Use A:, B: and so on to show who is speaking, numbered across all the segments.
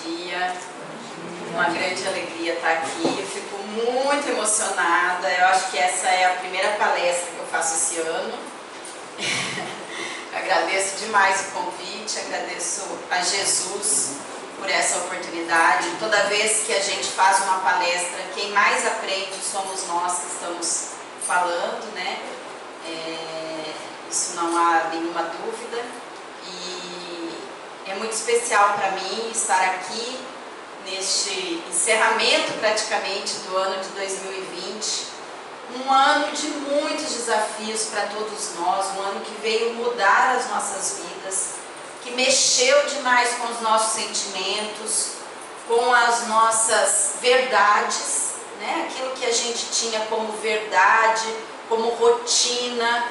A: dia. Uma grande alegria estar aqui. Eu fico muito emocionada. Eu acho que essa é a primeira palestra que eu faço esse ano. Agradeço demais o convite, agradeço a Jesus por essa oportunidade. Toda vez que a gente faz uma palestra, quem mais aprende somos nós que estamos falando, né? Isso não há nenhuma dúvida. E é muito especial para mim estar aqui neste encerramento praticamente do ano de 2020. Um ano de muitos desafios para todos nós, um ano que veio mudar as nossas vidas, que mexeu demais com os nossos sentimentos, com as nossas verdades, né? Aquilo que a gente tinha como verdade, como rotina,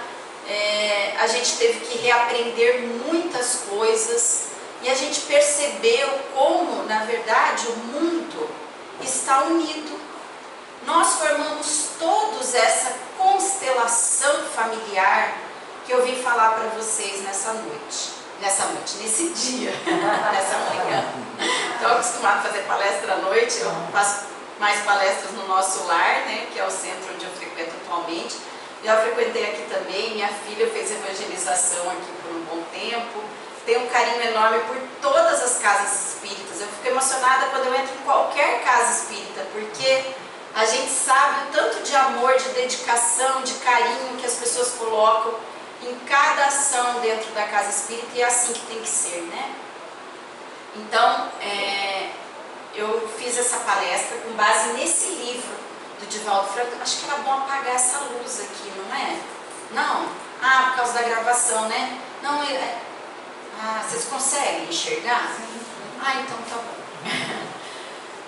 A: a gente teve que reaprender muitas coisas e a gente percebeu como, na verdade, o mundo está unido. Nós formamos todos essa constelação familiar que eu vim falar para vocês nesse dia, nessa manhã. Estou acostumada a fazer palestra à noite, eu faço mais palestras no nosso lar, né, que é o centro onde eu frequento atualmente. Já frequentei aqui também, minha filha fez evangelização aqui por um bom tempo. Tenho um carinho enorme por todas as casas espíritas. Eu fico emocionada quando eu entro em qualquer casa espírita, porque a gente sabe o tanto de amor, de dedicação, de carinho que as pessoas colocam em cada ação dentro da casa espírita, e é assim que tem que ser, né? Então, eu fiz essa palestra com base nesse livro do Divaldo Franco. Acho que era bom apagar essa luz aqui, não é? Não? Ah, por causa da gravação, né? Não, vocês conseguem enxergar? Ah, então tá bom.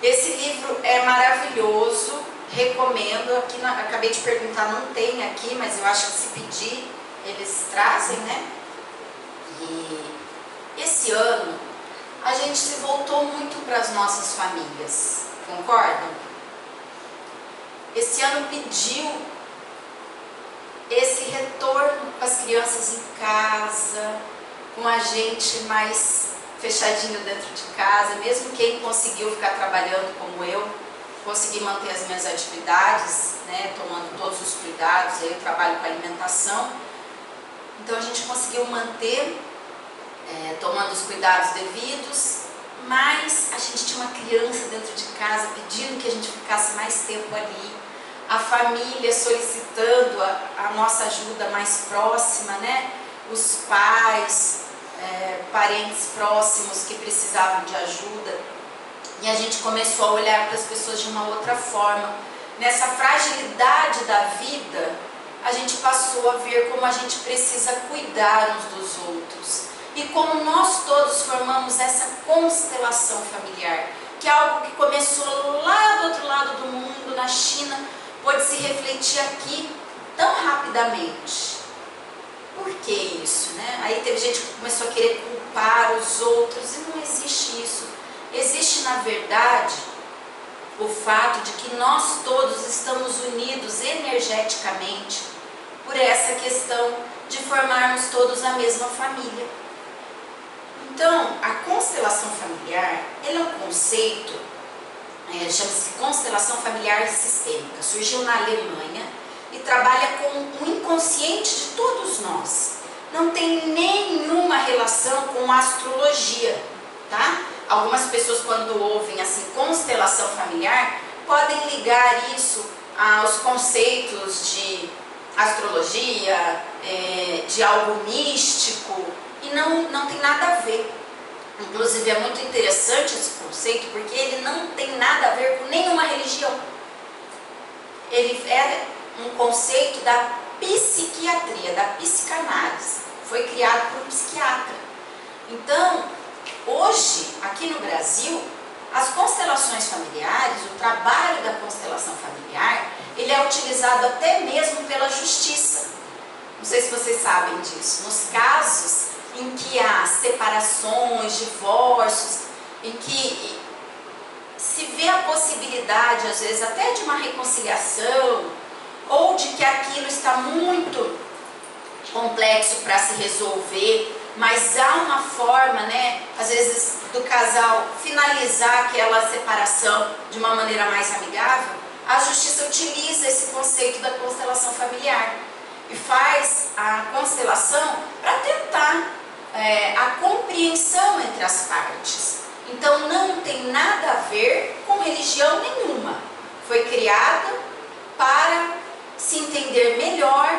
A: Esse livro é maravilhoso, recomendo. Aqui acabei de perguntar, não tem aqui, mas eu acho que se pedir, eles trazem, né? E esse ano, a gente se voltou muito para as nossas famílias, concordam? Esse ano pediu esse retorno para as crianças em casa, com a gente mais fechadinho dentro de casa. Mesmo quem conseguiu ficar trabalhando como eu, consegui manter as minhas atividades, né, tomando todos os cuidados. Eu trabalho com alimentação, então a gente conseguiu manter, tomando os cuidados devidos, mas a gente tinha uma criança dentro de casa pedindo que a gente ficasse mais tempo ali, a família solicitando a nossa ajuda mais próxima, né? Os pais, parentes próximos que precisavam de ajuda, e a gente começou a olhar para as pessoas de uma outra forma. Nessa fragilidade da vida, a gente passou a ver como a gente precisa cuidar uns dos outros, e como nós todos formamos essa constelação familiar, que é algo que começou lá do outro lado do mundo, na China, pode se refletir aqui tão rapidamente. Por que isso, né? Aí teve gente que começou a querer culpar os outros, e não existe isso. Existe, na verdade, o fato de que nós todos estamos unidos energeticamente por essa questão de formarmos todos a mesma família. Então, a constelação familiar, ele é um conceito, chama-se constelação familiar sistêmica, surgiu na Alemanha e trabalha com o inconsciente de todos nós. Não tem nenhuma relação com a astrologia, tá? Algumas pessoas, quando ouvem assim, constelação familiar, podem ligar isso aos conceitos de astrologia, de algo místico, e não tem nada a ver. Inclusive é muito interessante esse conceito, porque ele não tem nada a ver com nenhuma religião. Ele é um conceito da psiquiatria, da psicanálise. Foi criado por um psiquiatra. Então, hoje, aqui no Brasil, as constelações familiares, o trabalho da constelação familiar, ele é utilizado até mesmo pela justiça. Não sei se vocês sabem disso. Nos casos em que há separações, divórcios, em que se vê a possibilidade, às vezes, até de uma reconciliação, ou de que aquilo está muito complexo para se resolver mas há uma forma, né, às vezes, do casal finalizar aquela separação de uma maneira mais amigável. A justiça utiliza esse conceito da constelação familiar e faz a constelação para tentar a compreensão entre as partes. Então não tem nada a ver com religião nenhuma. Foi criada para se entender melhor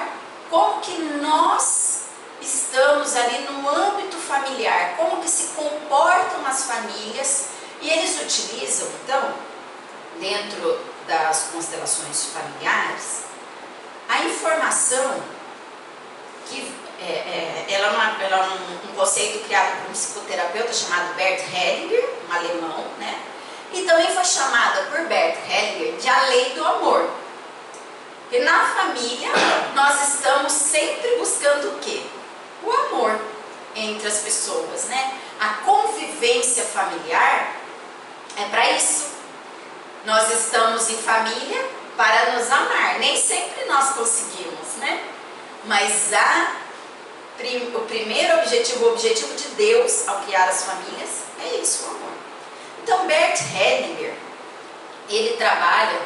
A: como que nós estamos ali no âmbito familiar, como que se comportam as famílias, e eles utilizam, então, dentro das constelações familiares, a informação que ela é um conceito criado por um psicoterapeuta chamado Bert Hellinger, um alemão, né? E também foi chamada por Bert Hellinger de a lei do amor. Porque na família nós estamos sempre buscando o quê? O amor entre as pessoas, né? A convivência familiar é para isso. Nós estamos em família para nos amar. Nem sempre nós conseguimos, né? Mas o primeiro objetivo, o objetivo de Deus ao criar as famílias é isso, o amor. Então Bert Hellinger, ele trabalha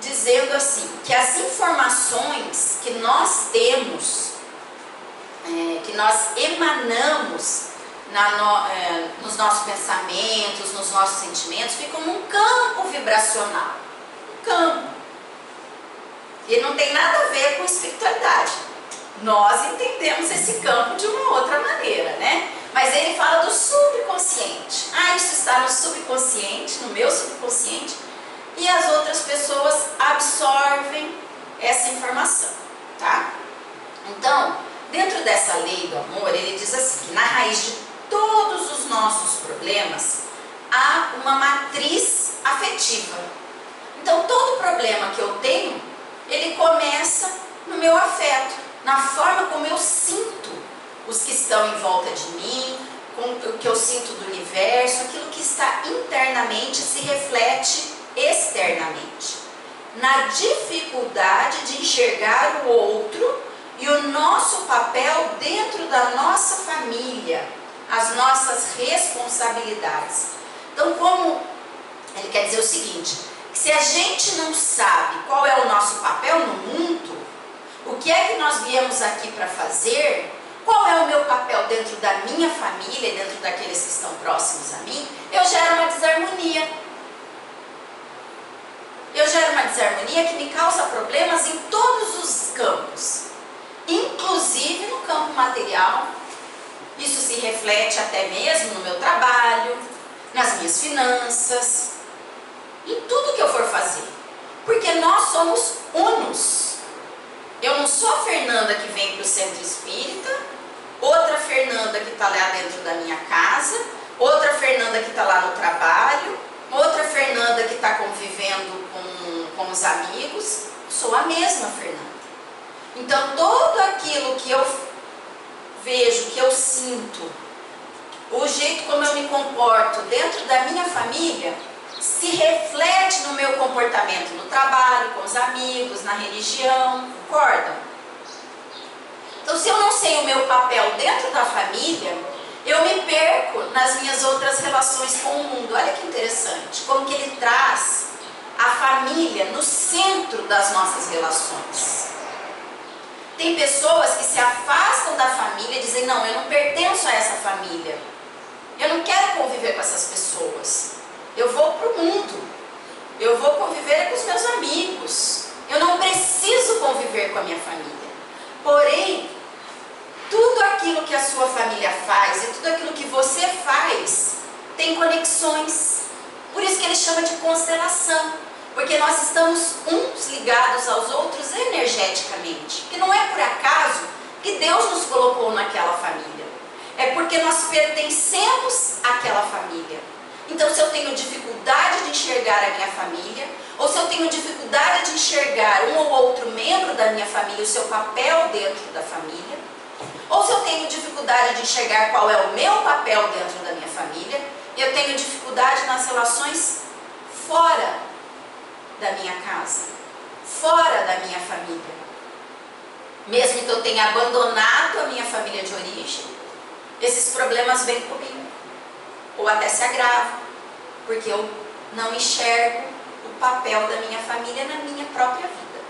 A: dizendo assim, que as informações que nós temos, que nós emanamos nos nossos pensamentos, nos nossos sentimentos, ficam num campo vibracional. Um campo. E não tem nada a ver com espiritualidade. Nós entendemos esse campo de uma outra maneira, né? Mas ele fala do subconsciente. Isso está no subconsciente, no meu subconsciente, e as outras pessoas absorvem essa informação, tá? Então, dentro dessa lei do amor, ele diz assim, que na raiz de todos os nossos problemas há uma matriz afetiva. Então, todo problema que eu tenho, ele começa no meu afeto, na forma como eu sinto os que estão em volta de mim, com o que eu sinto do universo, aquilo que está internamente se reflete externamente. Na dificuldade de enxergar o outro e o nosso papel dentro da nossa família, as nossas responsabilidades. Então, como ele quer dizer o seguinte, que se a gente não sabe qual é o nosso papel no mundo, o que é que nós viemos aqui para fazer, qual é o meu papel dentro da minha família e dentro daqueles que estão próximos a mim, eu gero uma desarmonia. Eu gero uma desarmonia que me causa problemas em todos os campos, inclusive no campo material. Isso se reflete até mesmo no meu trabalho, nas minhas finanças, em tudo que eu for fazer. Porque nós somos unos. Eu não sou a Fernanda que vem para o centro espírita, outra Fernanda que está lá dentro da minha casa, outra Fernanda que está lá no trabalho, outra Fernanda que está convivendo com os amigos. Sou a mesma Fernanda. Então, tudo aquilo que eu vejo, que eu sinto, o jeito como eu me comporto dentro da minha família, se reflete no meu comportamento no trabalho, com os amigos, na religião, concordam? Então, se eu não sei o meu papel dentro da família, eu me perco nas minhas outras relações com o mundo. Olha que interessante, como que ele traz a família no centro das nossas relações. Tem pessoas que se afastam da família e dizem, não, eu não pertenço a essa família, eu não quero conviver com essas pessoas, eu vou para o mundo, eu vou conviver com os meus amigos, eu não preciso conviver com a minha família. Porém, tudo aquilo que a sua família faz e tudo aquilo que você faz tem conexões. Por isso que ele chama de constelação, porque nós estamos uns ligados aos outros energeticamente. Que não é por acaso que Deus nos colocou naquela família, é porque nós pertencemos àquela família. Então, se eu tenho dificuldade de enxergar a minha família, ou se eu tenho dificuldade de enxergar um ou outro membro da minha família, o seu papel dentro da família, ou se eu tenho dificuldade de enxergar qual é o meu papel dentro da minha família, eu tenho dificuldade nas relações fora da minha casa, fora da minha família. Mesmo que eu tenha abandonado a minha família de origem, esses problemas vêm comigo, ou até se agravam, porque eu não enxergo o papel da minha família na minha própria vida.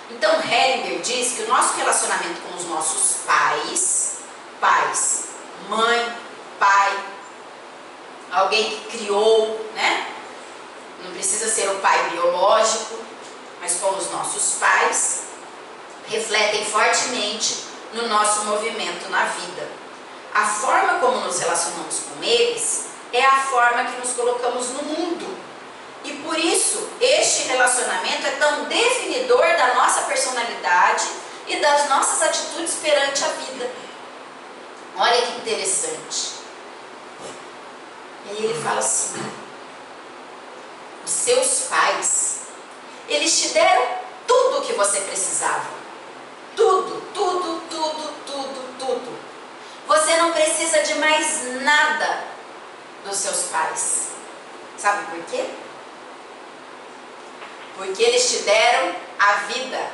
A: Então Hellinger diz que o nosso relacionamento com os nossos pais, mãe, pai, alguém que criou, né? Não precisa ser o pai biológico, mas com os nossos pais, refletem fortemente no nosso movimento na vida. A forma como nos relacionamos com eles é a forma que nos colocamos no mundo. E por isso, este relacionamento é tão definidor da nossa personalidade e das nossas atitudes perante a vida. Olha que interessante. E aí ele fala assim: os seus pais, eles te deram tudo o que você precisava. Tudo, tudo, tudo, tudo, tudo. Você não precisa de mais nada dos seus pais. Sabe por quê? Porque eles te deram a vida.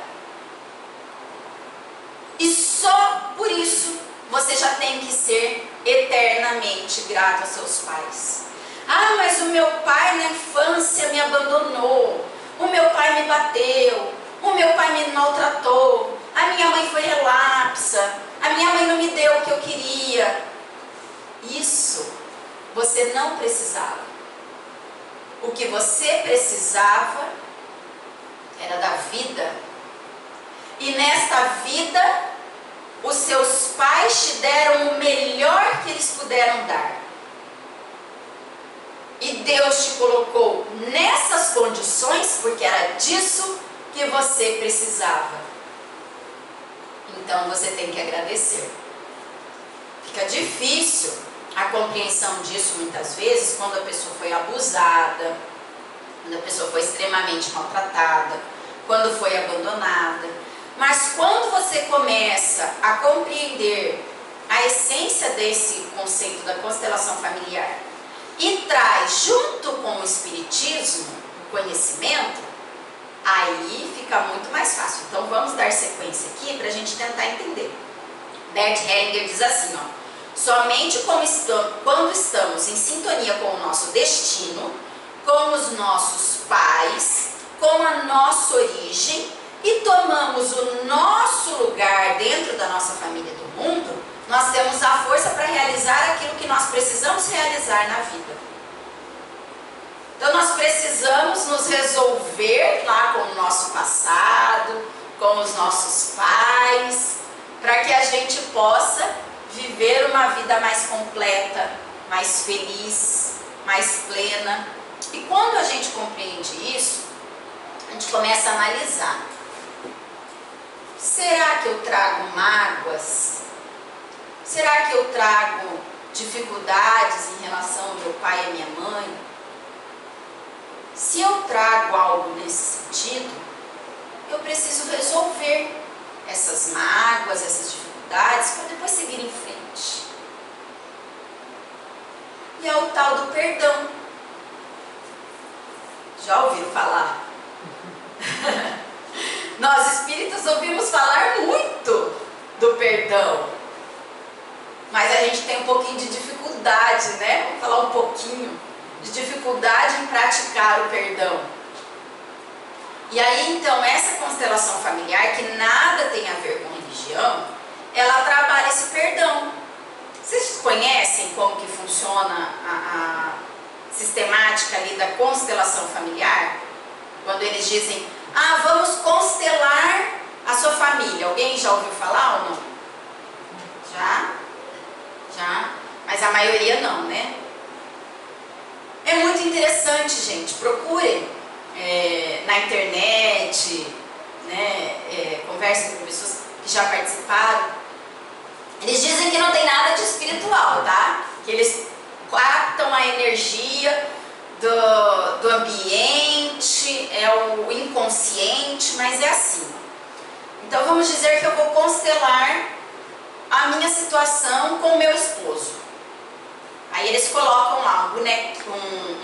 A: E só por isso você já tem que ser eternamente grato aos seus pais. Ah, mas o meu pai na infância me abandonou. O meu pai me bateu. O meu pai me maltratou. A minha mãe foi relapsa. A minha mãe não me deu o que eu queria. Isso você não precisava. O que você precisava era da vida. E nesta vida, os seus pais te deram o melhor que eles puderam dar. E Deus te colocou nessas condições porque era disso que você precisava. Então você tem que agradecer. Fica difícil a compreensão disso muitas vezes quando a pessoa foi abusada, quando a pessoa foi extremamente maltratada, quando foi abandonada. Mas quando você começa a compreender a essência desse conceito da constelação familiar e traz junto com o espiritismo o conhecimento, aí fica muito mais fácil. Então vamos dar sequência aqui para a gente tentar entender. Bert Hellinger diz assim, ó: somente quando estamos em sintonia com o nosso destino, com os nossos pais, com a nossa origem e tomamos o nosso lugar dentro da nossa família do mundo, nós temos a força para realizar aquilo que nós precisamos realizar na vida. Então nós precisamos nos resolver lá com o nosso passado, com os nossos pais, para que a gente possa viver uma vida mais completa, mais feliz, mais plena. E quando a gente compreende isso, a gente começa a analisar. Será que eu trago mágoas? Será que eu trago dificuldades em relação ao meu pai e à minha mãe? Se eu trago algo nesse sentido, eu preciso resolver essas mágoas, essas dificuldades, para depois seguir em frente. E é o tal do perdão. Já ouviram falar? Nós espíritas ouvimos falar muito do perdão, mas a gente tem um pouquinho de dificuldade, né? Vamos falar um pouquinho de dificuldade em praticar o perdão. E aí então essa constelação familiar, que nada tem a ver com religião, ela trabalha esse perdão. Vocês conhecem como que funciona a sistemática ali da constelação familiar? Quando eles dizem: ah, vamos constelar a sua família. Alguém já ouviu falar ou não? Já? Já? Mas a maioria não, né? É muito interessante, gente. Procurem na internet, né? Conversem com pessoas que já participaram. Eles dizem que não tem nada de espiritual, tá? Que eles captam a energia do ambiente, é o inconsciente, mas é assim. Então vamos dizer que eu vou constelar a minha situação com o meu esposo. Aí eles colocam lá um boneco,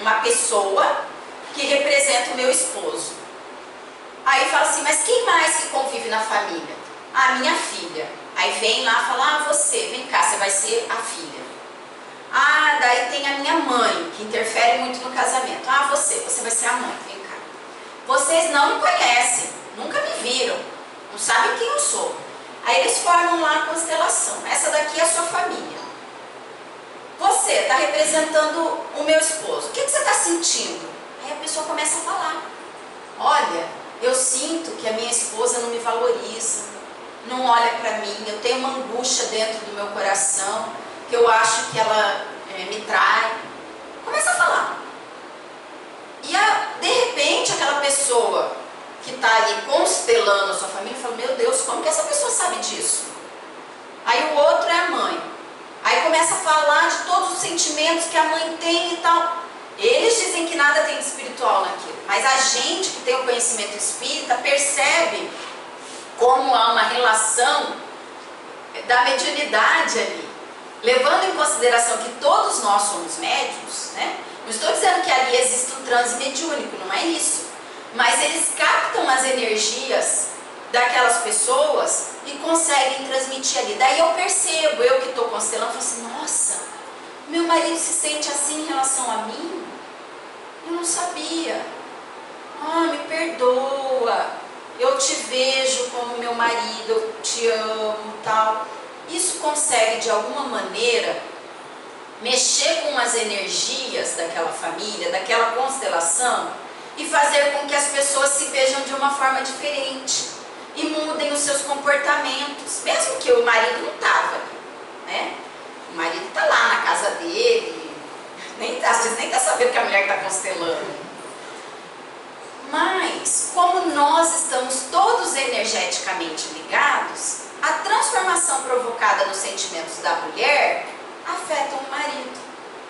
A: uma pessoa que representa o meu esposo. Aí fala assim: mas quem mais que convive na família? A minha filha. Aí Aí vem lá e fala, ah, você, vem cá, você vai ser a filha. Ah, daí tem a minha mãe, que interfere muito no casamento. Ah, você vai ser a mãe, vem cá. Vocês não me conhecem, nunca me viram, não sabem quem eu sou. Aí eles formam lá a constelação. Essa daqui é a sua família. Você está representando o meu esposo. O que você está sentindo? Aí a pessoa começa a falar. Olha, eu sinto que a minha esposa não me valoriza, não olha para mim, eu tenho uma angústia dentro do meu coração, que eu acho que ela me trai. Começa a falar. E de repente aquela pessoa que está ali constelando a sua família fala, meu Deus, como que essa pessoa sabe disso? Aí o outro é a mãe. Aí começa a falar de todos os sentimentos que a mãe tem e tal. Eles dizem que nada tem de espiritual naquilo, mas a gente que tem o conhecimento espírita percebe como há uma relação da mediunidade ali, levando em consideração que todos nós somos médiuns, né? Não estou dizendo que ali existe um transe mediúnico, não é isso, mas eles captam as energias daquelas pessoas e conseguem transmitir ali. Daí eu percebo, eu que estou constelando, falo assim, nossa, meu marido se sente assim em relação a mim? Eu não sabia. Ah, me perdoa. Eu te vejo como meu marido, eu te amo, tal. Isso consegue, de alguma maneira, mexer com as energias daquela família, daquela constelação e fazer com que as pessoas se vejam de uma forma diferente e mudem os seus comportamentos, mesmo que o marido não estava ali, né? O marido está lá na casa dele, às vezes nem está sabendo que a mulher está constelando. Mas, como nós estamos todos energeticamente ligados, a transformação provocada nos sentimentos da mulher afetam o marido,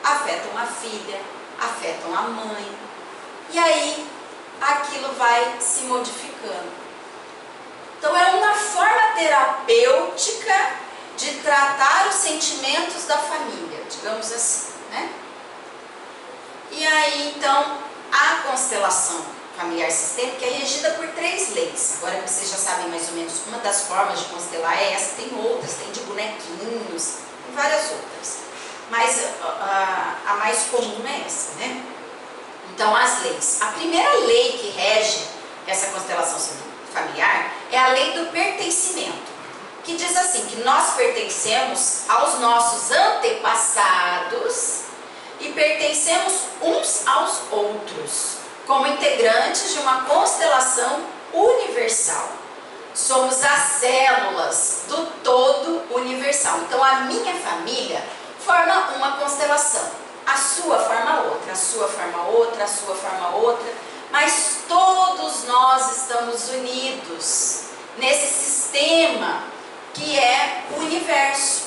A: afetam a filha, afetam a mãe. E aí, aquilo vai se modificando. Então, é uma forma terapêutica de tratar os sentimentos da família, digamos assim, né? E aí, então, a constelação familiar sistêmica é regida por 3 leis. Agora que vocês já sabem mais ou menos uma das formas de constelar é essa, tem outras, tem de bonequinhos, tem várias outras. Mas a mais comum é essa, né? Então, as leis. A primeira lei que rege essa constelação familiar é a lei do pertencimento, que diz assim, que nós pertencemos aos nossos antepassados e pertencemos uns aos outros, como integrantes de uma constelação universal. Somos as células do todo universal. Então, a minha família forma uma constelação. A sua forma outra, a sua forma outra, a sua forma outra. Mas todos nós estamos unidos nesse sistema que é o universo.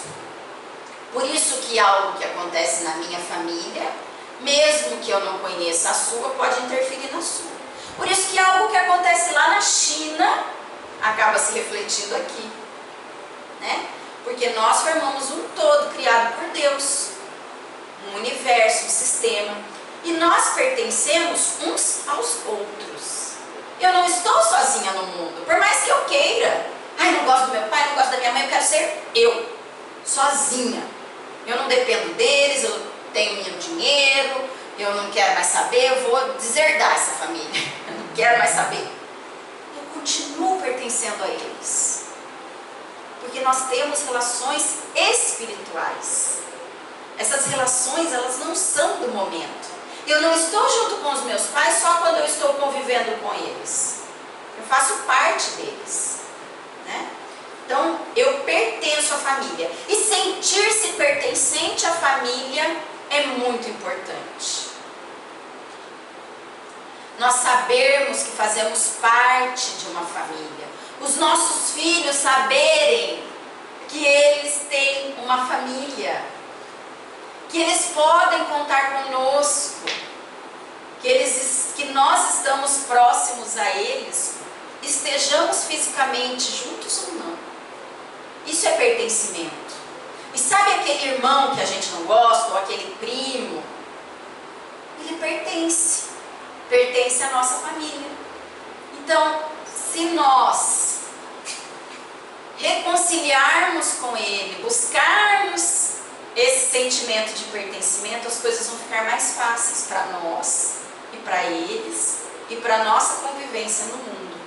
A: Por isso que algo que acontece na minha família, mesmo que eu não conheça a sua, pode interferir na sua. Por isso que algo que acontece lá na China acaba se refletindo aqui, né? Porque nós formamos um todo criado por Deus, um universo, um sistema, e nós pertencemos uns aos outros. Eu não estou sozinha no mundo, por mais que eu queira. Ai, não gosto do meu pai, não gosto da minha mãe, eu quero ser eu, sozinha. Eu não dependo deles, eu tenho meu dinheiro, eu não quero mais saber, eu vou deserdar essa família, eu não quero mais saber. Eu continuo pertencendo a eles, porque nós temos relações espirituais. Essas relações, elas não são do momento. Eu não estou junto com os meus pais só quando eu estou convivendo com eles. Eu faço parte deles, né? Então, eu pertenço à família. E sentir-se pertencente à família é muito importante. Nós sabermos que fazemos parte de uma família. Os nossos filhos saberem que eles têm uma família. Que eles podem contar conosco. Que nós estamos próximos a eles. Estejamos fisicamente juntos ou não. Isso é pertencimento. E sabe aquele irmão que a gente não gosta, ou aquele primo? Ele pertence à nossa família. Então, se nós reconciliarmos com Ele, buscarmos esse sentimento de pertencimento, as coisas vão ficar mais fáceis para nós e para eles e para a nossa convivência no mundo.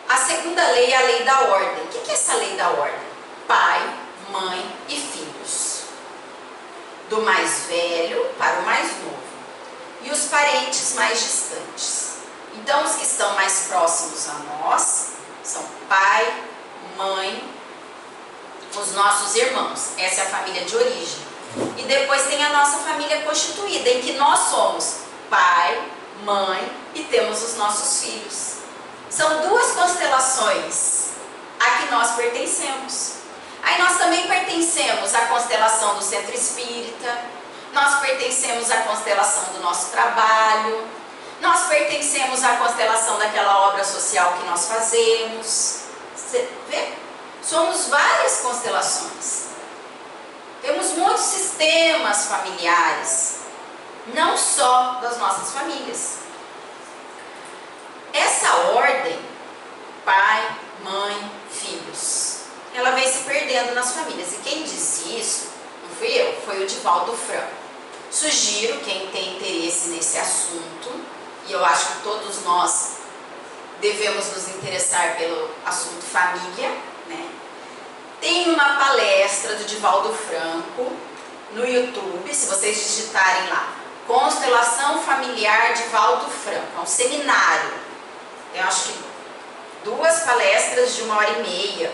A: A segunda lei é a lei da ordem. O que é essa lei da ordem? Pai, mãe e filhos. Do mais velho para o mais novo. E os parentes mais distantes. Então, os que estão mais próximos a nós são pai, mãe, os nossos irmãos. Essa é a família de origem. E depois tem a nossa família constituída, em que nós somos pai, mãe e temos os nossos filhos. São duas constelações a que nós pertencemos. Aí nós também pertencemos à constelação do centro espírita, nós pertencemos à constelação do nosso trabalho, nós pertencemos à constelação daquela obra social que nós fazemos. Você vê? Somos várias constelações. Temos muitos sistemas familiares, não só das nossas famílias. Essa ordem, pai, mãe, filhos, ela vem se perdendo nas famílias. E quem disse isso, não fui eu, foi o Divaldo Franco. Sugiro, quem tem interesse nesse assunto, e eu acho que todos nós devemos nos interessar pelo assunto família, né? Tem uma palestra do Divaldo Franco no YouTube, se vocês digitarem lá, Constelação Familiar Divaldo Franco, é um seminário. Eu acho que 2 palestras de 1h30.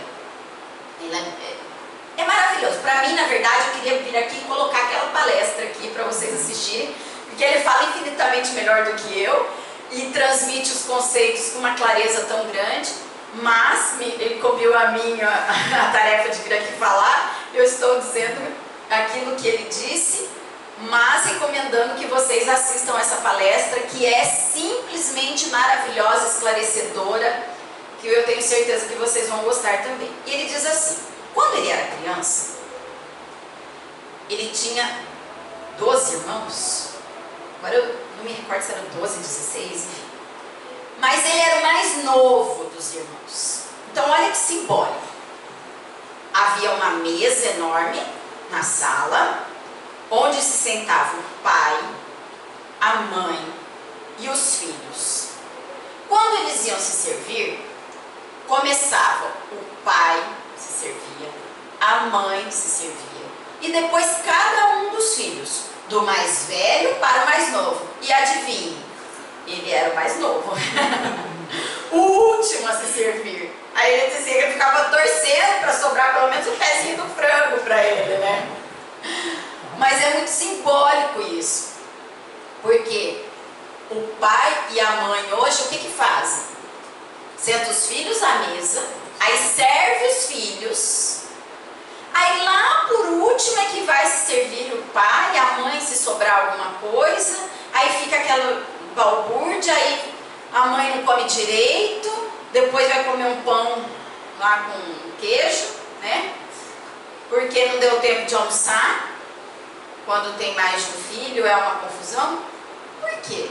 A: É maravilhoso. Para mim, na verdade, eu queria vir aqui e colocar aquela palestra aqui para vocês assistirem, porque ele fala infinitamente melhor do que eu e transmite os conceitos com uma clareza tão grande, mas ele cobriu a minha a tarefa de vir aqui falar. Eu estou dizendo aquilo que ele disse, mas recomendando que vocês assistam essa palestra, que é simplesmente maravilhosa, esclarecedora, que eu tenho certeza que vocês vão gostar também. E ele diz assim: quando ele era criança, ele tinha 12 irmãos, agora eu não me recordo se eram 12, 16, enfim, mas ele era o mais novo dos irmãos. Então olha que simbólico. Havia uma mesa enorme na sala, onde se sentavam o pai, a mãe e os filhos. Quando eles iam se servir, começava o pai se servia, a mãe se servia, e depois cada um dos filhos, do mais velho para o mais novo. E adivinhe, ele era o mais novo, o último a se servir. Aí ele dizia que ele ficava torcendo para sobrar pelo menos um pezinho do frango para ele, né? Mas é muito simbólico isso, porque o pai e a mãe hoje o que fazem? Senta os filhos à mesa, aí serve os filhos, aí lá por último é que vai se servir o pai, a mãe se sobrar alguma coisa, aí fica aquela balbúrdia, aí a mãe não come direito, depois vai comer um pão lá com queijo, né? Porque não deu tempo de almoçar. Quando tem mais de um filho é uma confusão. Por quê?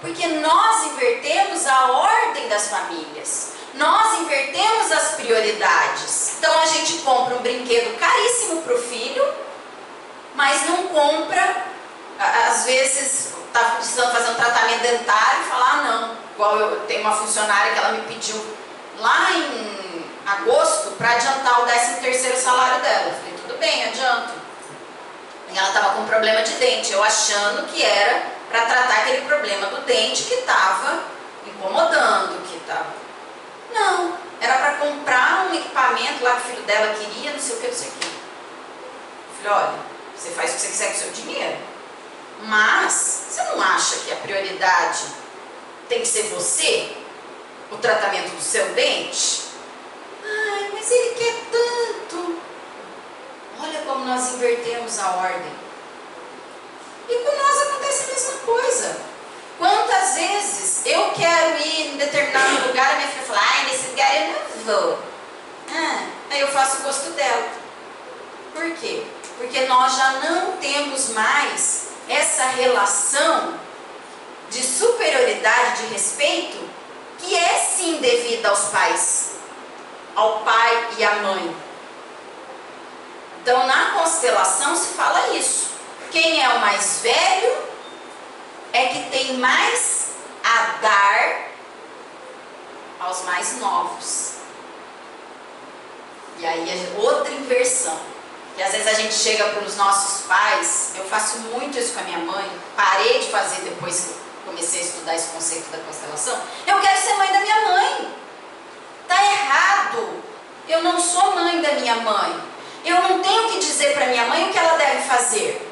A: Porque nós invertemos a ordem das famílias. Nós invertemos as prioridades. Então a gente compra um brinquedo caríssimo para o filho, mas não compra, às vezes está precisando fazer um tratamento dentário e fala, ah não, igual eu tenho uma funcionária que ela me pediu lá em agosto para adiantar o 13º salário dela. Eu falei, tudo bem, adianto. E ela estava com um problema de dente, eu achando que era para tratar aquele problema do dente que estava incomodando, que estava... Não, era para comprar um equipamento lá que o filho dela queria, não sei o que, não sei o que. Eu falei, olha, você faz o que você quiser com o seu dinheiro, mas você não acha que a prioridade tem que ser você? O tratamento do seu dente? Ai, mas ele quer tanto. Olha como nós invertemos a ordem. E com nós acontece a mesma coisa. Quantas vezes eu quero ir em determinado lugar, a minha filha fala, ai, nesse lugar eu não vou. Aí eu faço o gosto dela. Por quê? Porque nós já não temos mais essa relação de superioridade, de respeito, que é sim devida aos pais. ao pai e à mãe. Então, na constelação se fala isso. Quem é o mais velho é que tem mais a dar aos mais novos. E aí é outra inversão. E às vezes a gente chega para os nossos pais, eu faço muito isso com a minha mãe, parei de fazer depois que eu comecei a estudar esse conceito da constelação. Eu quero ser mãe da minha mãe. Tá errado. Eu não sou mãe da minha mãe. Eu não tenho que dizer para minha mãe o que ela deve fazer.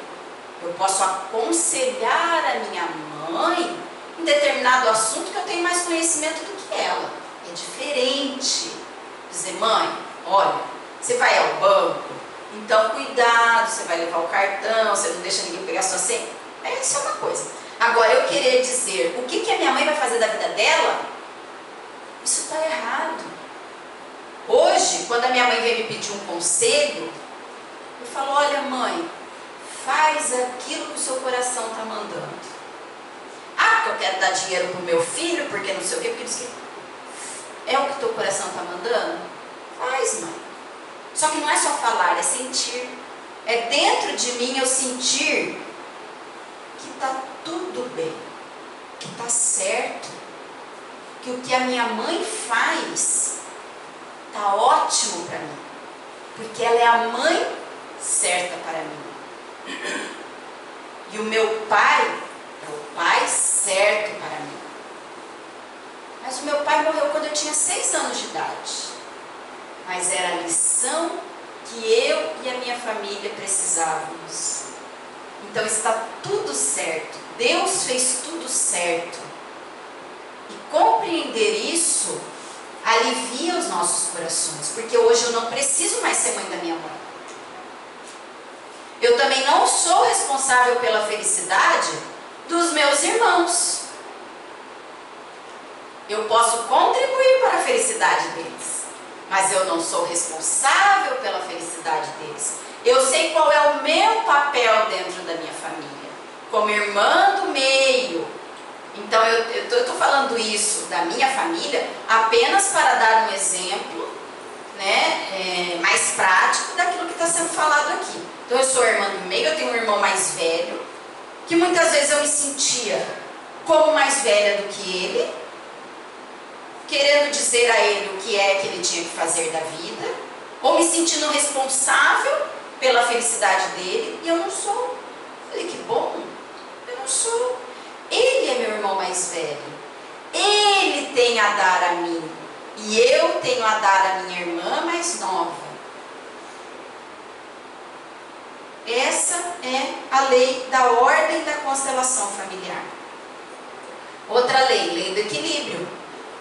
A: Eu posso aconselhar a minha mãe em determinado assunto que eu tenho mais conhecimento do que ela. É diferente. Dizer, mãe, olha, você vai ao banco, então cuidado, você vai levar o cartão, você não deixa ninguém pegar sua senha. Isso é uma coisa. Agora, eu querer dizer o que a minha mãe vai fazer da vida dela, isso está errado. Hoje, quando a minha mãe veio me pedir um conselho, eu falo, olha mãe, faz aquilo que o seu coração está mandando. Ah, porque eu quero dar dinheiro para o meu filho, porque não sei o quê, porque diz que é o que o teu coração está mandando? Faz, mãe. Só que não é só falar, é sentir. É dentro de mim eu sentir que está tudo bem, que está certo, que o que a minha mãe faz está ótimo para mim, porque ela é a mãe certa para mim. E o meu pai é o pai certo para mim. Mas o meu pai morreu quando eu tinha 6 anos de idade. Mas era a lição que eu e a minha família precisávamos. Então está tudo certo. Deus fez tudo certo. E compreender isso alivia os nossos corações. Porque hoje eu não preciso mais ser mãe da minha mãe. Eu também não sou responsável pela felicidade dos meus irmãos. Eu posso contribuir para a felicidade deles, mas eu não sou responsável pela felicidade deles. Eu sei qual é o meu papel dentro da minha família, como irmã do meio. Então eu estou falando isso da minha família apenas para dar um exemplo, né, mais prático daquilo que está sendo falado aqui. Então eu sou irmã do meio, eu tenho um irmão mais velho, que muitas vezes eu me sentia como mais velha do que ele, querendo dizer a ele o que é que ele tinha que fazer da vida, ou me sentindo responsável pela felicidade dele, e eu não sou. Eu falei, que bom, eu não sou. Ele é meu irmão mais velho, ele tem a dar a mim, e eu tenho a dar a minha irmã mais nova. Essa é a lei da ordem da constelação familiar. Outra lei, lei do equilíbrio.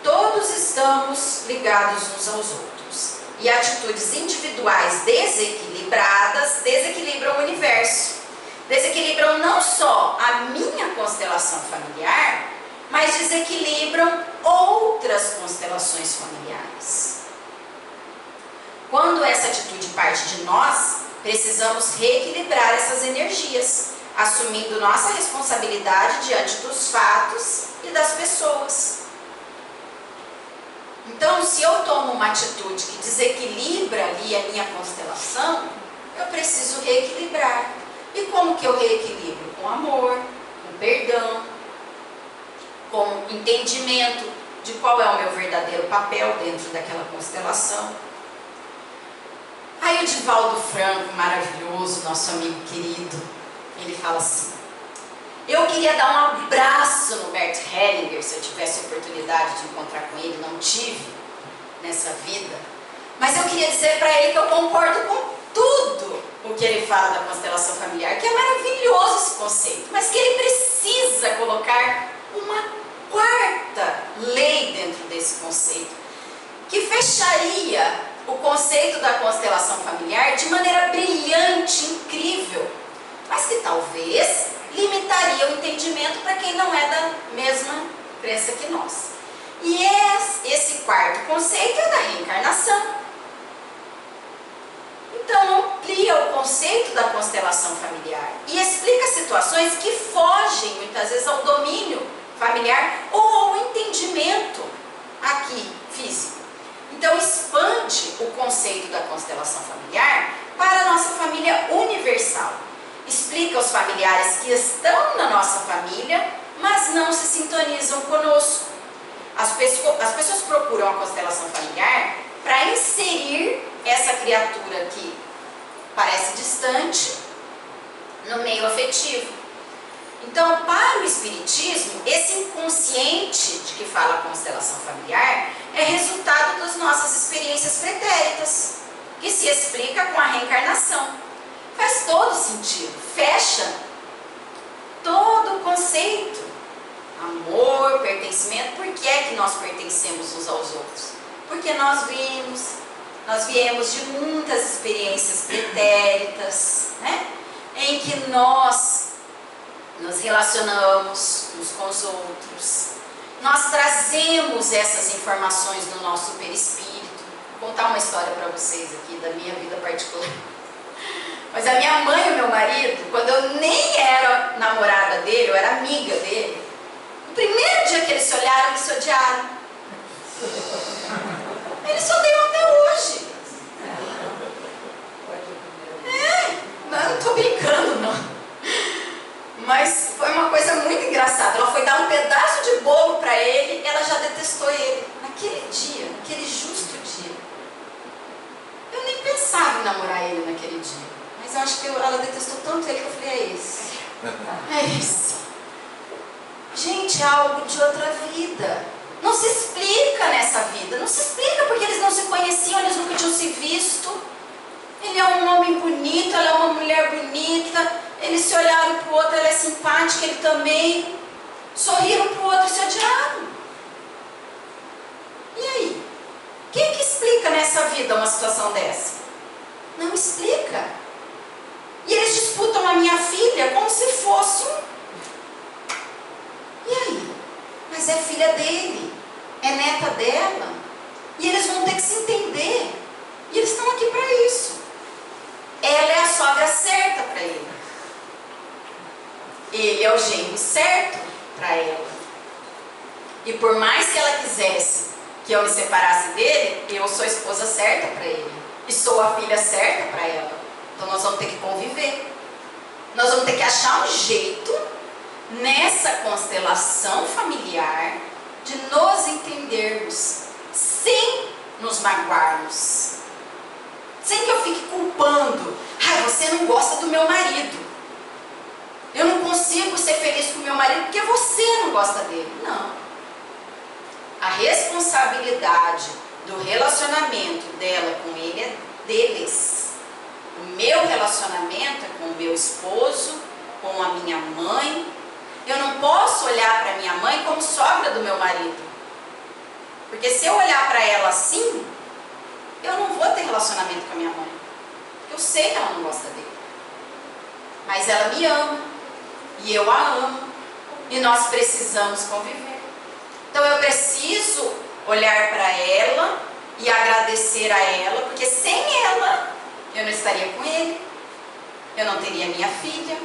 A: Todos estamos ligados uns aos outros. E atitudes individuais desequilibradas desequilibram o universo. Desequilibram não só a minha constelação familiar, mas desequilibram outras constelações familiares. Quando essa atitude parte de nós, precisamos reequilibrar essas energias, assumindo nossa responsabilidade diante dos fatos e das pessoas. Então, se eu tomo uma atitude que desequilibra ali a minha constelação, eu preciso reequilibrar. E como que eu reequilibro? Com amor, com perdão, com entendimento de qual é o meu verdadeiro papel dentro daquela constelação. Aí o Divaldo Franco, maravilhoso, nosso amigo querido, ele fala assim: eu queria dar um abraço no Bert Hellinger, se eu tivesse oportunidade de encontrar com ele, não tive nessa vida, mas eu queria dizer para ele que eu concordo com tudo o que ele fala da constelação familiar, que é maravilhoso esse conceito, mas que ele precisa colocar uma quarta lei dentro desse conceito, que fecharia o conceito da constelação familiar de maneira brilhante, incrível, mas que talvez limitaria o entendimento para quem não é da mesma crença que nós. E esse quarto conceito é da reencarnação. Então amplia o conceito da constelação familiar e explica situações que fogem muitas vezes ao domínio familiar ou ao entendimento aqui físico. Então expande o conceito da constelação familiar para a nossa família universal. Explica aos familiares que estão na nossa família, mas não se sintonizam conosco. As pessoas procuram a constelação familiar para inserir essa criatura que parece distante no meio afetivo. Então, para o Espiritismo, esse inconsciente de que fala a constelação familiar é resultado das nossas experiências pretéritas, que se explica com a reencarnação. Faz todo sentido, fecha todo o conceito. Amor, pertencimento. Por que é que nós pertencemos uns aos outros? Porque nós viemos de muitas experiências pretéritas, né? Em que nós nos relacionamos uns com os outros. Nós trazemos essas informações no nosso perispírito. Vou contar uma história para vocês aqui da minha vida particular. Mas a minha mãe e o meu marido, quando eu nem era namorada dele, eu era amiga dele, no primeiro dia que eles se olharam, eles se odiaram. Eles se odeiam até hoje. Não estou brincando, não. Mas foi uma coisa muito engraçada. Ela foi dar um pedaço de bolo para ele, ela já detestou ele. Naquele dia, naquele justo dia. Eu nem pensava em namorar ele naquele dia. Mas eu acho que ela detestou tanto ele que eu falei, é esse. É esse. Gente, é algo de outra vida. Não se explica nessa vida. Não se explica porque eles não se conheciam, eles nunca tinham se visto. Ele é um homem bonito, ela é uma mulher bonita. Eles se olharam para o outro, ela é simpática, ele também. Sorriram para o outro e se odiaram. E aí? Quem que explica nessa vida uma situação dessa? Não explica. E eles disputam a minha filha como se fosse um... E aí? Mas é filha dele, é neta dela. E eles vão ter que se entender. E eles estão aqui para isso. Ela é a sogra certa para ele. Ele é o genro certo para ela. E por mais que ela quisesse que eu me separasse dele, eu sou a esposa certa para ele. E sou a filha certa para ela. Então nós vamos ter que conviver. Nós vamos ter que achar um jeito nessa constelação familiar de nos entendermos sem nos magoarmos. Sem que eu fique culpando. Você não gosta do meu marido. Eu não consigo ser feliz com o meu marido porque você não gosta dele. Não. A responsabilidade do relacionamento dela com ele é deles. O meu relacionamento é com o meu esposo, com a minha mãe. Eu não posso olhar para minha mãe como sogra do meu marido. Porque se eu olhar para ela assim, eu não vou ter relacionamento com a minha mãe. Eu sei que ela não gosta dele. Mas ela me ama. E eu a amo. E nós precisamos conviver. Então eu preciso olhar para ela e agradecer a ela, porque sem ela eu não estaria com ele. Eu não teria minha filha.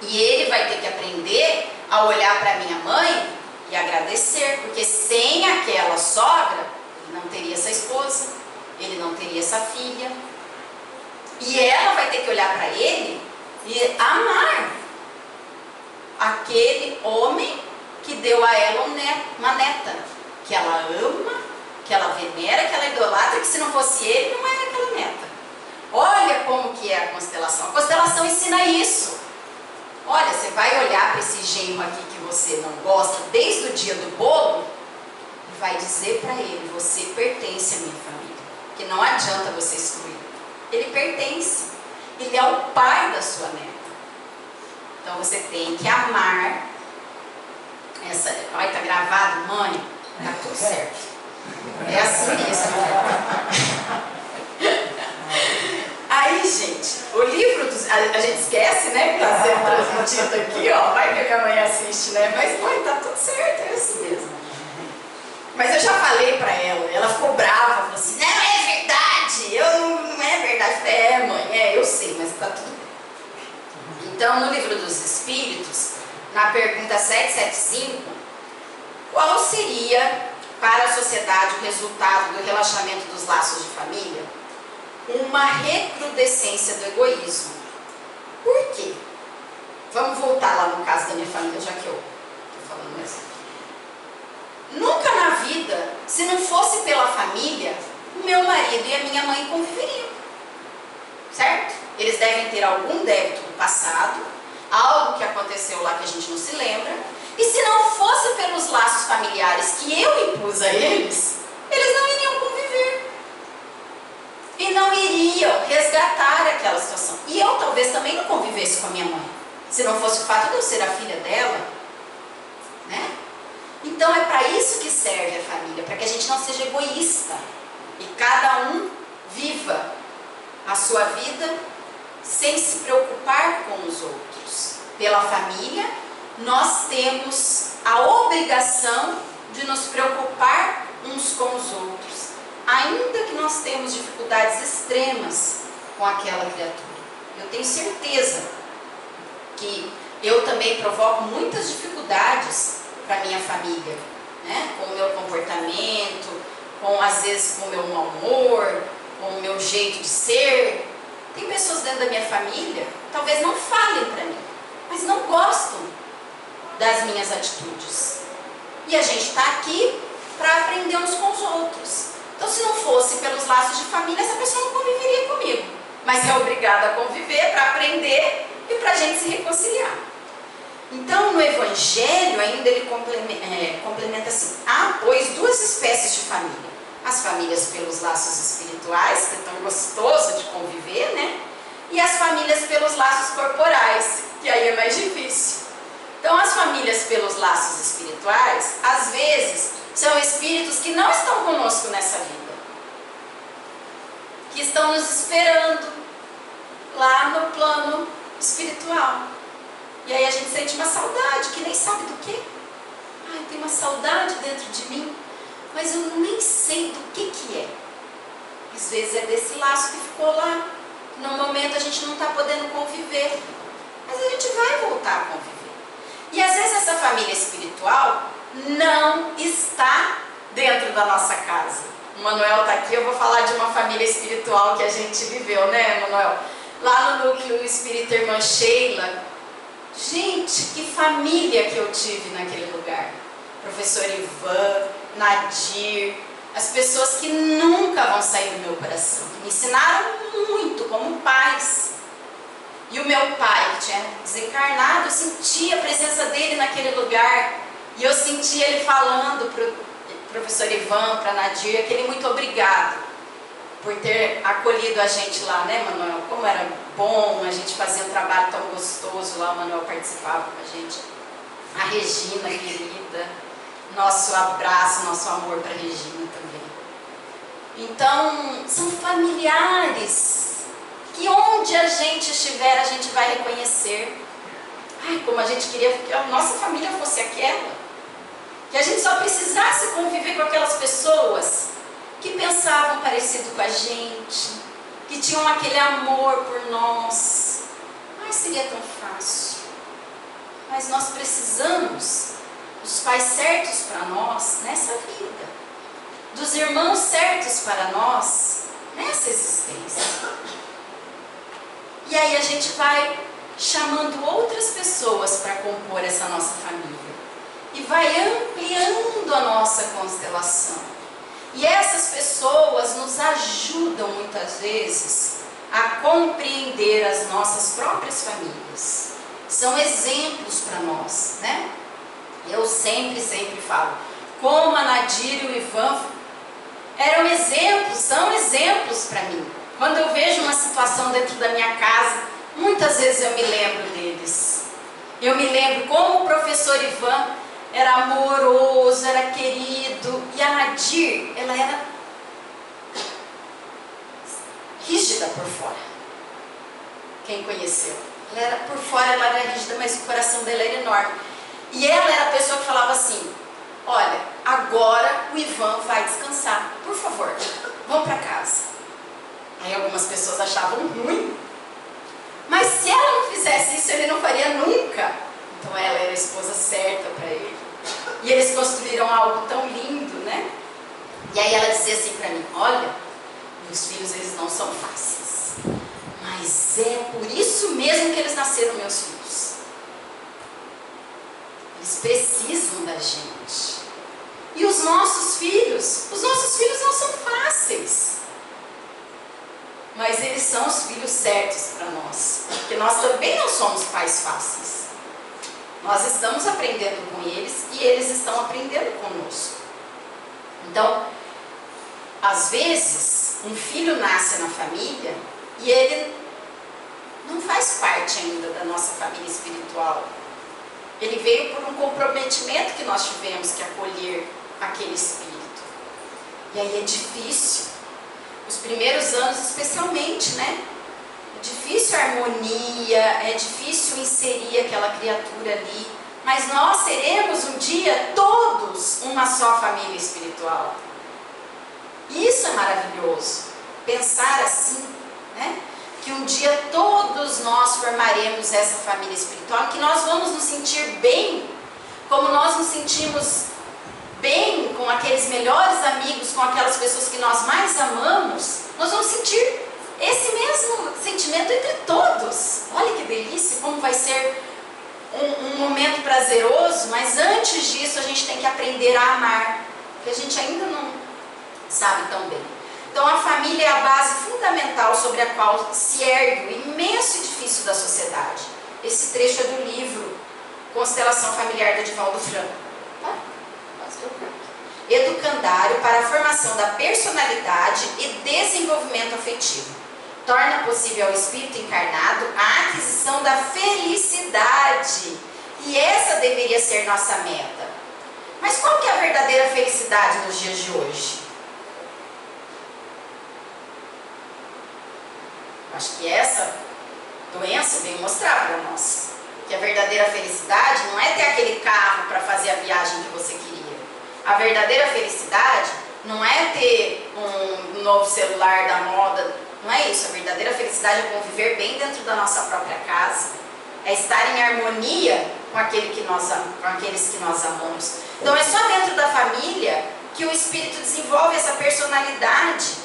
A: E ele vai ter que aprender a olhar para minha mãe e agradecer, porque sem aquela sogra, ele não teria essa esposa, ele não teria essa filha. E ela vai ter que olhar para ele e amar aquele homem que deu a ela uma neta, que ela ama, que ela venera, que ela idolatra, que se não fosse ele, não era aquela neta. Olha como que é a constelação. A constelação ensina isso. Olha, você vai olhar para esse genro aqui que você não gosta desde o dia do bolo e vai dizer para ele, você pertence à minha família. Que não adianta você excluir. Ele pertence. Ele é o pai da sua neta. Então você tem que amar essa... Olha, tá gravado, mãe? Tá tudo certo. É assim mesmo. Aí, gente, o livro dos... A gente esquece, né, que está sendo transmitido aqui, ó. Vai que a minha mãe assiste, né? Mas, mãe, tá tudo certo, é assim mesmo. Mas eu já falei pra ela ficou brava, falou assim, não é verdade, não é verdade. É, mãe, eu sei, mas tá tudo bem. Então, no livro dos Espíritos, na pergunta 775, qual seria para a sociedade o resultado do relaxamento dos laços de família? Uma recrudescência do egoísmo. Por quê? Vamos voltar lá no caso da minha família, já que eu estou falando mesmo. Nunca na vida, se não fosse pela família, o meu marido e a minha mãe conviveriam. Certo? Eles devem ter algum débito do passado, algo que aconteceu lá que a gente não se lembra, e se não fosse pelos laços familiares que eu impus a eles, eles não iriam conviver. E não iriam resgatar aquela situação. E eu talvez também não convivesse com a minha mãe, se não fosse o fato de eu ser a filha dela, né? Então é para isso que serve a família, para que a gente não seja egoísta e cada um viva a sua vida sem se preocupar com os outros. Pela família, nós temos a obrigação de nos preocupar uns com os outros, ainda que nós temos dificuldades extremas com aquela criatura. Eu tenho certeza que eu também provoco muitas dificuldades para minha família, né? Com o meu comportamento, às vezes com o meu mau humor, com o meu jeito de ser. Tem pessoas dentro da minha família, talvez não falem para mim, mas não gostam das minhas atitudes. E a gente está aqui para aprender uns com os outros. Então, se não fosse pelos laços de família, essa pessoa não conviveria comigo. Mas é obrigada a conviver para aprender e para a gente se reconciliar. Então, no Evangelho, ainda ele complementa assim: há, pois, duas espécies de família. As famílias pelos laços espirituais, que é tão gostoso de conviver, né? E as famílias pelos laços corporais, que aí é mais difícil. Então, as famílias pelos laços espirituais, às vezes, são espíritos que não estão conosco nessa vida, que estão nos esperando lá no plano espiritual. E aí a gente sente uma saudade, que nem sabe do quê. Ai, tem uma saudade dentro de mim, mas eu nem sei do que é. Às vezes é desse laço que ficou lá. No momento a gente não está podendo conviver, mas a gente vai voltar a conviver. E às vezes essa família espiritual não está dentro da nossa casa. O Manuel está aqui, eu vou falar de uma família espiritual que a gente viveu, né, Manuel? Lá no núcleo Espírita Irmã Sheila. Gente, que família que eu tive naquele lugar. Professor Ivan, Nadir, as pessoas que nunca vão sair do meu coração, que me ensinaram muito como pais. E o meu pai, que tinha desencarnado, eu sentia a presença dele naquele lugar. E eu sentia ele falando para o professor Ivan, para Nadir, aquele muito obrigado por ter acolhido a gente lá, né, Manuel? Como era bom, a gente fazia um trabalho tão gostoso lá, o Manuel participava com a gente. A Regina, querida, nosso abraço, nosso amor para a Regina também. Então, são familiares que onde a gente estiver, a gente vai reconhecer. Ai, como a gente queria que a nossa família fosse aquela. Que a gente só precisasse conviver com aquelas pessoas que pensavam parecido com a gente, que tinham aquele amor por nós. Ai, seria tão fácil. Mas nós precisamos dos pais certos para nós nessa vida, dos irmãos certos para nós nessa existência. E aí a gente vai chamando outras pessoas para compor essa nossa família e vai ampliando a nossa constelação. E essas pessoas nos ajudam muitas vezes a compreender as nossas próprias famílias. São exemplos para nós, né? Eu sempre falo, como a Nadir e o Ivan eram exemplos, são exemplos para mim. Quando eu vejo uma situação dentro da minha casa, muitas vezes eu me lembro deles. Eu me lembro como o professor Ivan era amoroso, era querido, e a Nadir, ela era rígida por fora. Quem conheceu? Ela era, por fora ela era rígida, mas o coração dela era enorme. E ela era a pessoa que falava assim: olha, agora o Ivan vai descansar, por favor, vamos para casa. Aí algumas pessoas achavam ruim, mas se ela não fizesse isso, ele não faria nunca. Então ela era a esposa certa para ele. E eles construíram algo tão lindo, né? E aí ela dizia assim para mim: olha, meus filhos, eles não são fáceis, mas é por isso mesmo que eles nasceram meus filhos. Eles precisam da gente. E os nossos filhos não são fáceis, mas eles são os filhos certos para nós, porque nós também não somos pais fáceis. Nós estamos aprendendo com eles e eles estão aprendendo conosco. Então, às vezes, um filho nasce na família e ele não faz parte ainda da nossa família espiritual. Ele veio por um comprometimento que nós tivemos que acolher aquele espírito. E aí é difícil, os primeiros anos especialmente, né? É difícil a harmonia, é difícil inserir aquela criatura ali, mas nós seremos um dia todos uma só família espiritual. Isso é maravilhoso, pensar assim, né? Que um dia todos nós formaremos essa família espiritual, que nós vamos nos sentir bem, como nós nos sentimos bem com aqueles melhores amigos, com aquelas pessoas que nós mais amamos. Nós vamos sentir esse mesmo sentimento entre todos. Olha que delícia, como vai ser um momento prazeroso, mas antes disso a gente tem que aprender a amar, porque a gente ainda não sabe tão bem. Então a família é a base fundamental sobre a qual se ergue o imenso edifício da sociedade. Esse trecho é do livro Constelação Familiar, de Divaldo Franco. Tá? Educandário para a formação da personalidade e desenvolvimento afetivo. Torna possível ao espírito encarnado a aquisição da felicidade. E essa deveria ser nossa meta. Mas qual que é a verdadeira felicidade nos dias de hoje? Acho que essa doença veio mostrar para nós que a verdadeira felicidade não é ter aquele carro para fazer a viagem que você queria. A verdadeira felicidade não é ter um novo celular da moda, não é isso. A verdadeira felicidade é conviver bem dentro da nossa própria casa, é estar em harmonia com aqueles que nós amamos. Então é só dentro da família que o espírito desenvolve essa personalidade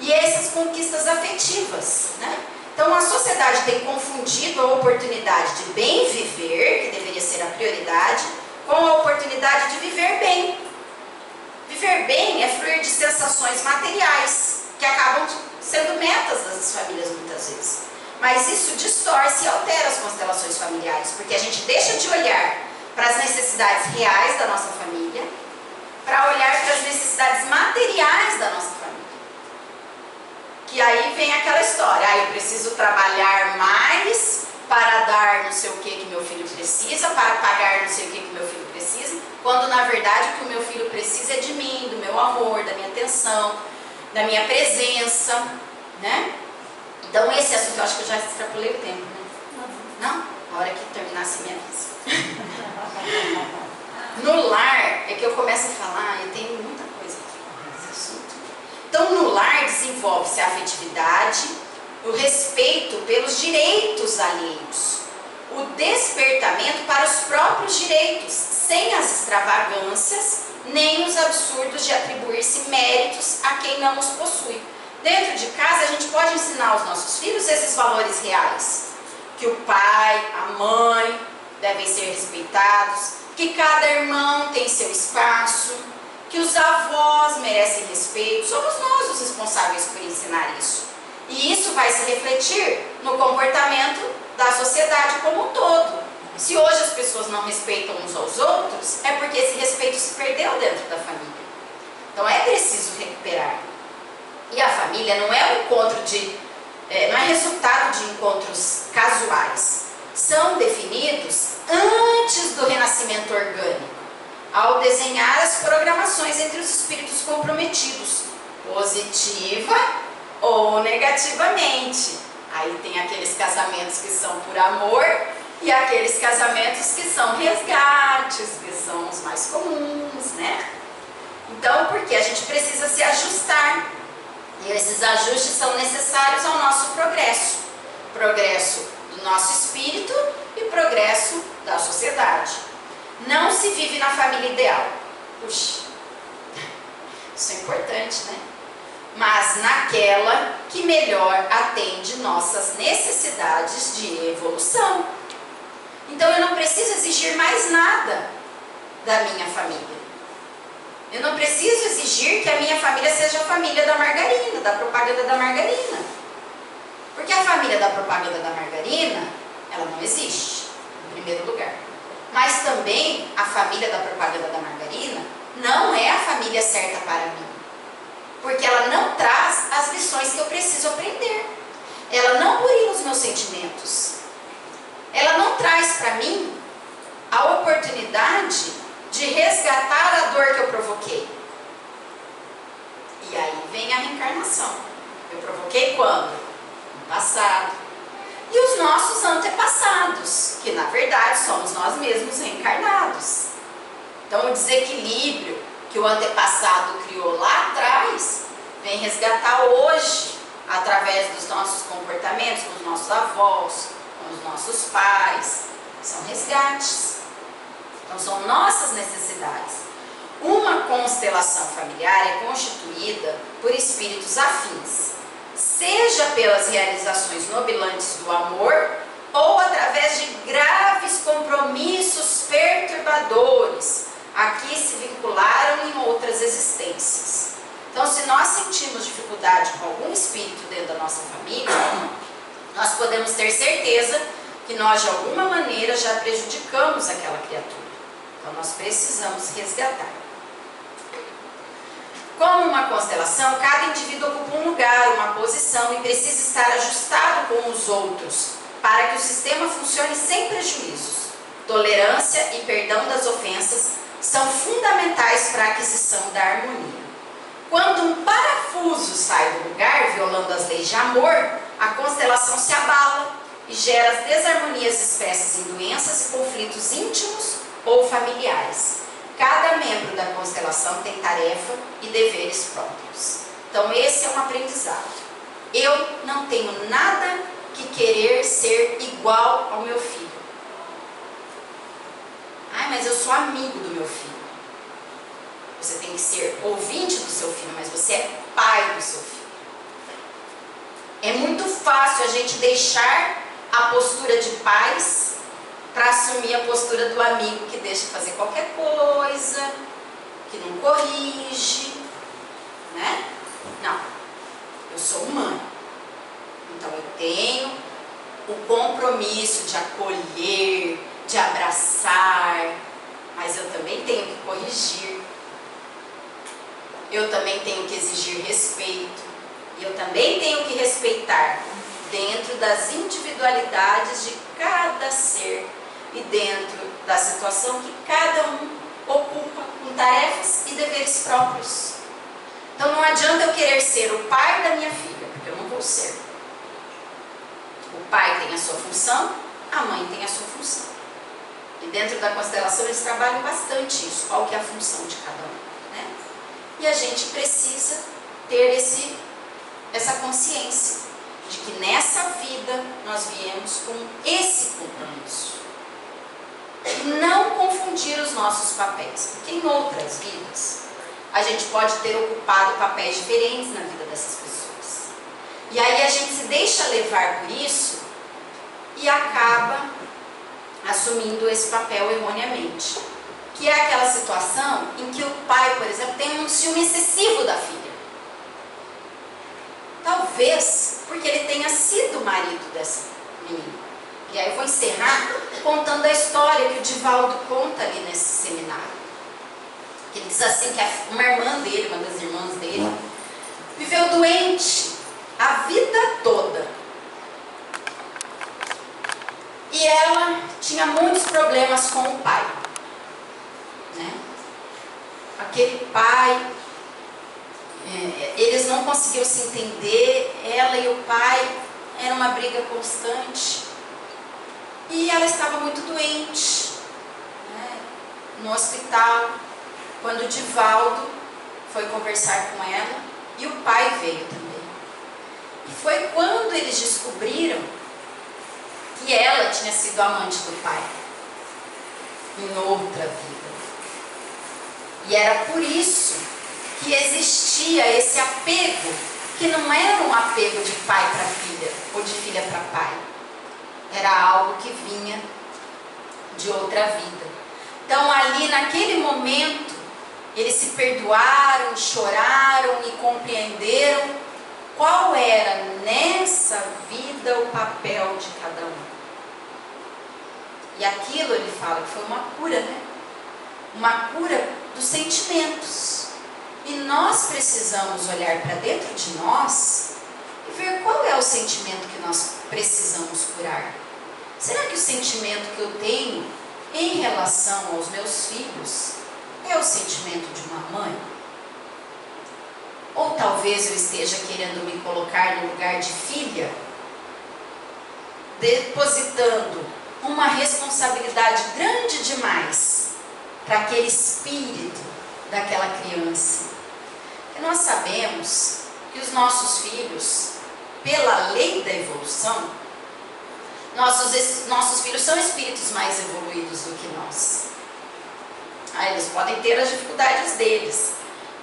A: e essas conquistas afetivas, né? Então a sociedade tem confundido a oportunidade de bem viver, que deveria ser a prioridade, com a oportunidade de viver bem. Viver bem é fruir de sensações materiais, que acabam sendo metas das famílias muitas vezes. Mas isso distorce e altera as constelações familiares, porque a gente deixa de olhar para as necessidades reais da nossa família, para olhar para as necessidades materiais da nossa família. Que aí vem aquela história: eu preciso trabalhar mais para dar não sei o que meu filho precisa, para pagar não sei o que meu filho precisa, quando na verdade o que o meu filho precisa é de mim, do meu amor, da minha atenção, da minha presença, né? Então esse assunto, eu acho que eu já extrapolei o tempo, né? Não? A hora que terminasse minha vida. No lar é que eu começo a falar, eu tenho muita coisa aqui nesse assunto. Então no lar desenvolve-se a afetividade, o respeito pelos direitos alheios, o despertamento para os próprios direitos, sem as extravagâncias, nem os absurdos de atribuir-se méritos a quem não os possui. Dentro de casa a gente pode ensinar aos nossos filhos esses valores reais, que o pai, a mãe devem ser respeitados, que cada irmão tem seu espaço, que os avós merecem respeito. Somos nós os responsáveis por ensinar isso. E isso vai se refletir no comportamento da sociedade como um todo. Se hoje as pessoas não respeitam uns aos outros, é porque esse respeito se perdeu dentro da família. Então é preciso recuperar. E a família não é um encontro não é resultado de encontros casuais. São definidos antes do renascimento orgânico, ao desenhar as programações entre os espíritos comprometidos, positiva ou negativamente. Aí tem aqueles casamentos que são por amor e aqueles casamentos que são resgates, que são os mais comuns, né? Então, porque a gente precisa se ajustar. E esses ajustes são necessários ao nosso progresso. Progresso do nosso espírito e progresso da sociedade. Não se vive na família ideal. Puxa. Isso é importante, né? Mas naquela que melhor atende nossas necessidades de evolução. Então eu não preciso exigir mais nada da minha família. Eu não preciso exigir que a minha família seja a família da margarina, da propaganda da margarina. Porque a família da propaganda da margarina, ela não existe, em primeiro lugar. Mas também a família da propaganda da margarina não é a família certa para mim. Porque ela não traz as lições que eu preciso aprender. Ela não burila os meus sentimentos. Ela não traz para mim a oportunidade de resgatar a dor que eu provoquei. E aí vem a reencarnação. Eu provoquei quando? No passado. E os nossos antepassados, que na verdade somos nós mesmos reencarnados. Então o desequilíbrio que o antepassado criou lá atrás, vem resgatar hoje, através dos nossos comportamentos, com os nossos avós, com os nossos pais. São resgates. Então são nossas necessidades. Uma constelação familiar é constituída por espíritos afins, seja pelas realizações nobilantes do amor, ou através de graves compromissos perturbadores, a que se vincularam em outras existências. Então, se nós sentimos dificuldade com algum espírito dentro da nossa família, nós podemos ter certeza que nós, de alguma maneira, já prejudicamos aquela criatura. Então, nós precisamos resgatar. Como uma constelação, cada indivíduo ocupa um lugar, uma posição e precisa estar ajustado com os outros, para que o sistema funcione sem prejuízos. Tolerância e perdão das ofensas são fundamentais para a aquisição da harmonia. Quando um parafuso sai do lugar, violando as leis de amor, a constelação se abala e gera as desarmonias expressas em doenças e conflitos íntimos ou familiares. Cada membro da constelação tem tarefa e deveres próprios. Então esse é um aprendizado. Eu não tenho nada que querer ser igual ao meu filho. Ai, mas eu sou amigo do meu filho. Você tem que ser ouvinte do seu filho, mas você é pai do seu filho. É muito fácil a gente deixar a postura de pais para assumir a postura do amigo que deixa fazer qualquer coisa, que não corrige, né? Não, eu sou humano. Então eu tenho o compromisso de acolher, de abraçar, mas eu também tenho que corrigir. Eu também tenho que exigir respeito. E eu também tenho que respeitar dentro das individualidades de cada ser e dentro da situação que cada um ocupa com tarefas e deveres próprios. Então não adianta eu querer ser o pai da minha filha, porque eu não vou ser. O pai tem a sua função, a mãe tem a sua função. E dentro da constelação eles trabalham bastante isso, qual que é a função de cada um, né? E a gente precisa ter essa consciência de que nessa vida nós viemos com esse compromisso. E não confundir os nossos papéis, porque em outras vidas a gente pode ter ocupado papéis diferentes na vida dessas pessoas. E aí a gente se deixa levar por isso e acaba assumindo esse papel erroneamente. Que é aquela situação em que o pai, por exemplo, tem um ciúme excessivo da filha. Talvez porque ele tenha sido o marido dessa menina. E aí eu vou encerrar contando a história que o Divaldo conta ali nesse seminário. Ele diz assim que uma irmã dele, uma das irmãs dele, viveu doente a vida toda. E ela tinha muitos problemas com o pai. Né? Aquele pai, eles não conseguiam se entender, ela e o pai, era uma briga constante. E ela estava muito doente, né? No hospital, quando o Divaldo foi conversar com ela, e o pai veio também. E foi quando eles descobriram que ela tinha sido amante do pai, em outra vida. E era por isso que existia esse apego, que não era um apego de pai para filha, ou de filha para pai. Era algo que vinha de outra vida. Então ali naquele momento, eles se perdoaram, choraram e compreenderam qual era nessa vida o papel de cada um. E aquilo ele fala que foi uma cura, né? Uma cura dos sentimentos. E nós precisamos olhar para dentro de nós e ver qual é o sentimento que nós precisamos curar. Será que o sentimento que eu tenho em relação aos meus filhos é o sentimento de uma mãe? Ou talvez eu esteja querendo me colocar no lugar de filha, depositando uma responsabilidade grande demais para aquele espírito daquela criança. E nós sabemos que os nossos filhos, pela lei da evolução, nossos filhos são espíritos mais evoluídos do que nós. Eles podem ter as dificuldades deles,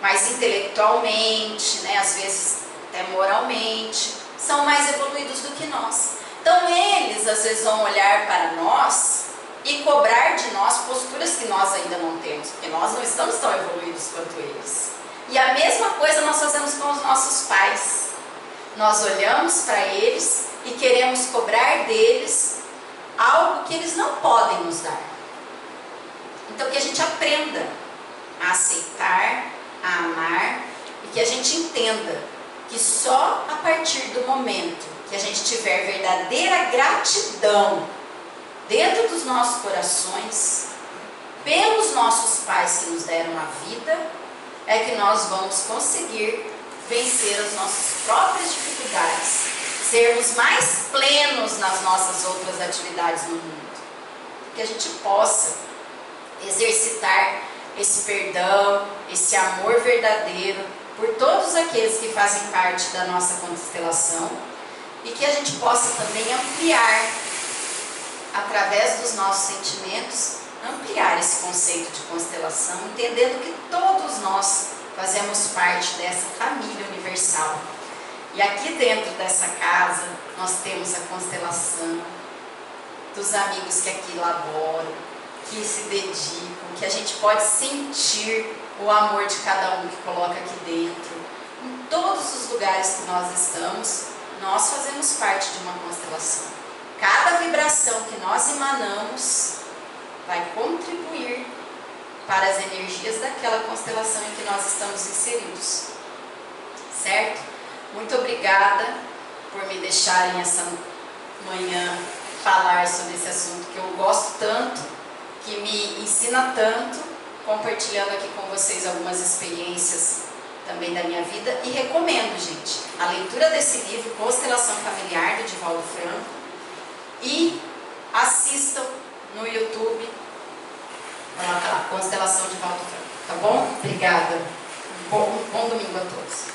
A: mas intelectualmente, né, às vezes até moralmente, são mais evoluídos do que nós. Então eles às vezes vão olhar para nós e cobrar de nós posturas que nós ainda não temos, porque nós não estamos tão evoluídos quanto eles. E a mesma coisa nós fazemos com os nossos pais. Nós olhamos para eles e queremos cobrar deles algo que eles não podem nos dar. Então que a gente aprenda a aceitar, a amar e que a gente entenda que só a partir do momento que a gente tiver verdadeira gratidão dentro dos nossos corações, pelos nossos pais que nos deram a vida, é que nós vamos conseguir vencer as nossas próprias dificuldades, sermos mais plenos nas nossas outras atividades no mundo. Que a gente possa exercitar esse perdão, esse amor verdadeiro por todos aqueles que fazem parte da nossa constelação e que a gente possa também ampliar, através dos nossos sentimentos, ampliar esse conceito de constelação, entendendo que todos nós fazemos parte dessa família universal. E aqui dentro dessa casa, nós temos a constelação dos amigos que aqui laboram, que se dedicam, que a gente pode sentir o amor de cada um que coloca aqui dentro. Em todos os lugares que nós estamos, nós fazemos parte de uma constelação. Cada vibração que nós emanamos vai contribuir para as energias daquela constelação em que nós estamos inseridos. Certo? Muito obrigada por me deixarem essa manhã falar sobre esse assunto que eu gosto tanto, que me ensina tanto, compartilhando aqui com vocês algumas experiências também da minha vida. E recomendo, gente, a leitura desse livro, Constelação Familiar, do Divaldo Franco, e assistam no YouTube, coloca lá, Constelação de Divaldo Franco. Tá bom? Obrigada. Bom domingo a todos.